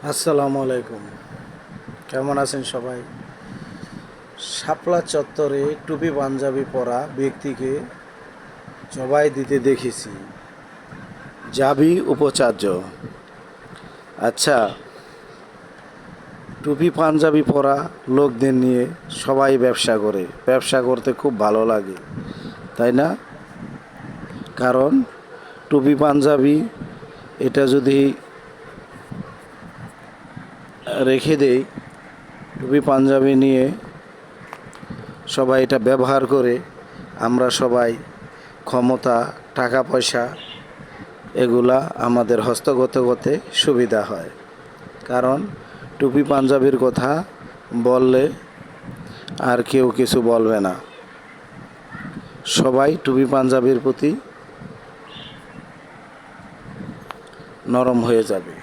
আসসালামু আলাইকুম। কেমন আছেন সবাই? শাপলা চত্বরে টুপি পাঞ্জাবি পরা ব্যক্তিকে জবাই দিতে দেখেছি। জাবি উপাচার্য। আচ্ছা, টুপি পাঞ্জাবি পরা লোকদের নিয়ে সবাই ব্যবসা করে। ব্যবসা করতে খুব ভালো লাগে, তাই না? কারণ টুপি পাঞ্জাবি এটা যদি রেখে দেই, টুপি পাঞ্জাবি নিয়ে সবাই এটা ব্যবহার করে, আমরা সবাই ক্ষমতা, টাকা পয়সা এগুলা আমাদের হস্তগত করতে সুবিধা হয়। কারণ টুপি পাঞ্জাবির কথা বললে আর কেউ কিছু বলবে না, সবাই টুপি পাঞ্জাবির প্রতি নরম হয়ে যাবে।